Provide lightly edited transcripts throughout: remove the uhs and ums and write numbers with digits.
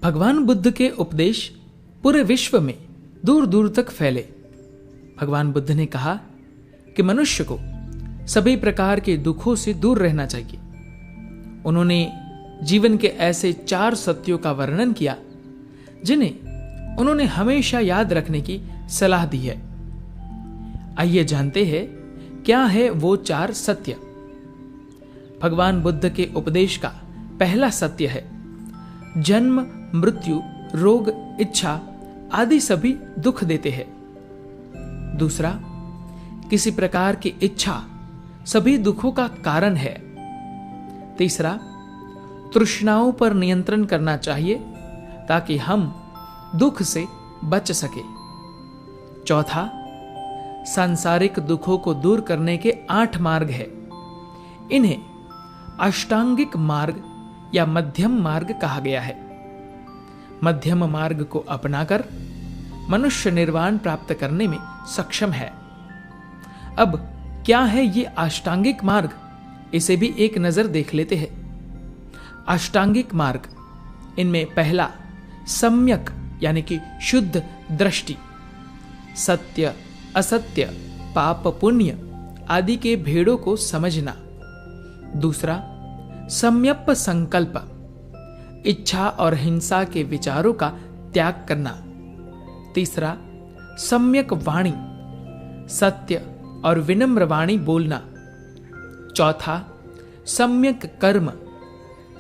भगवान बुद्ध के उपदेश पूरे विश्व में दूर दूर तक फैले। भगवान बुद्ध ने कहा कि मनुष्य को सभी प्रकार के दुखों से दूर रहना चाहिए। उन्होंने जीवन के ऐसे 4 सत्यों का वर्णन किया जिन्हें उन्होंने हमेशा याद रखने की सलाह दी है। आइए जानते हैं क्या है वो 4 सत्य। भगवान बुद्ध के उपदेश का पहला सत्य है, जन्म, मृत्यु, रोग, इच्छा आदि सभी दुख देते हैं। दूसरा, किसी प्रकार की इच्छा सभी दुखों का कारण है। तीसरा, तृष्णाओं पर नियंत्रण करना चाहिए ताकि हम दुख से बच सके। चौथा, सांसारिक दुखों को दूर करने के 8 मार्ग हैं। इन्हें अष्टांगिक मार्ग या मध्यम मार्ग कहा गया है। मध्यम मार्ग को अपनाकर मनुष्य निर्वाण प्राप्त करने में सक्षम है। अब क्या है ये अष्टांगिक मार्ग, इसे भी एक नजर देख लेते हैं। अष्टांगिक मार्ग, इनमें पहला सम्यक यानी कि शुद्ध दृष्टि, सत्य असत्य, पाप पुण्य आदि के भेदों को समझना। दूसरा, सम्यक संकल्प, इच्छा और हिंसा के विचारों का त्याग करना। तीसरा, सम्यक वाणी, सत्य और विनम्र वाणी बोलना। चौथा, सम्यक कर्म,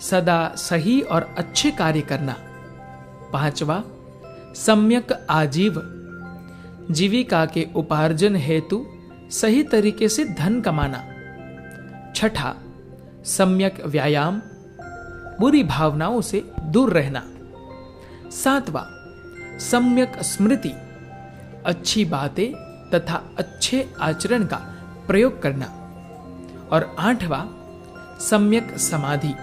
सदा सही और अच्छे कार्य करना। पांचवा, सम्यक आजीव, जीविका के उपार्जन हेतु सही तरीके से धन कमाना। छठा, सम्यक व्यायाम, बुरी भावनाओं से दूर रहना। सातवां, सम्यक स्मृति, अच्छी बातें तथा अच्छे आचरण का प्रयोग करना। और आठवां, सम्यक समाधि,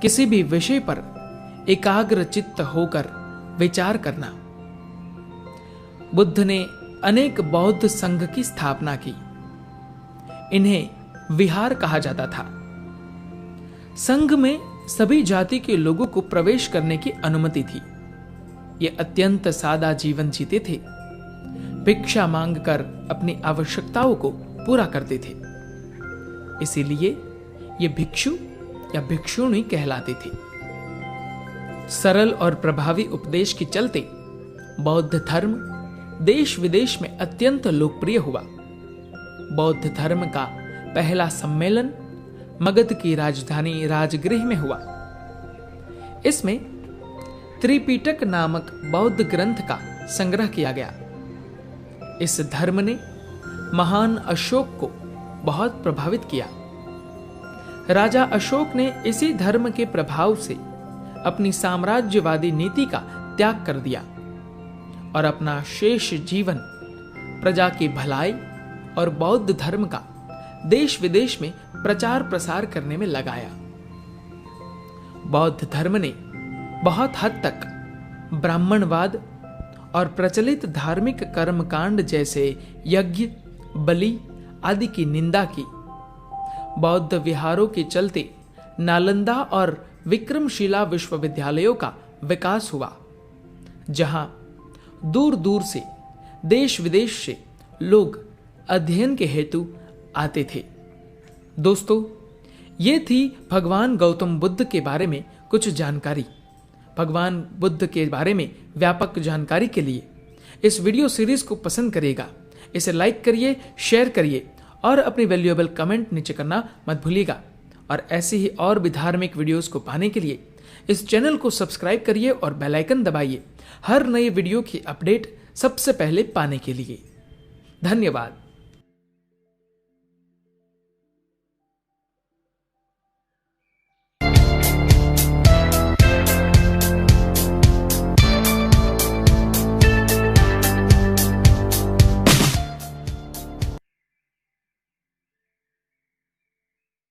किसी भी विषय पर एकाग्र चित्त होकर विचार करना। बुद्ध ने अनेक बौद्ध संघ की स्थापना की। इन्हें विहार कहा जाता था। संघ में सभी जाति के लोगों को प्रवेश करने की अनुमति थी। ये अत्यंत सादा जीवन जीते थे, भिक्षा मांगकर अपनी आवश्यकताओं को पूरा करते थे। इसीलिए ये भिक्षु या भिक्षुणी कहलाते थे। सरल और प्रभावी उपदेश के चलते बौद्ध धर्म देश विदेश में अत्यंत लोकप्रिय हुआ। बौद्ध धर्म का पहला सम्मेलन मगध की राजधानी राजगृह में हुआ। इसमें त्रिपिटक नामक बौद्ध ग्रंथ का संग्रह किया गया। इस धर्म ने महान अशोक को बहुत प्रभावित किया। राजा अशोक ने इसी धर्म के प्रभाव से अपनी साम्राज्यवादी नीति का त्याग कर दिया और अपना शेष जीवन प्रजा की भलाई और बौद्ध धर्म का देश विदेश में प्रचार प्रसार करने में लगाया। बौद्ध धर्म ने बहुत हद तक ब्राह्मणवाद और प्रचलित धार्मिक कर्मकांड जैसे यज्ञ, बलि आदि की निंदा की। बौद्ध विहारों के चलते नालंदा और विक्रमशिला विश्वविद्यालयों का विकास हुआ, जहां दूर दूर से देश विदेश से लोग अध्ययन के हेतु आते थे। दोस्तों, ये थी भगवान गौतम बुद्ध के बारे में कुछ जानकारी। भगवान बुद्ध के बारे में व्यापक जानकारी के लिए इस वीडियो सीरीज को पसंद करिएगा, इसे लाइक करिए, शेयर करिए और अपनी वैल्यूएबल कमेंट नीचे करना मत भूलिएगा। और ऐसे ही और भी धार्मिक वीडियोस को पाने के लिए इस चैनल को सब्सक्राइब करिए और बेल आइकन दबाइए हर नए वीडियो की अपडेट सबसे पहले पाने के लिए। धन्यवाद।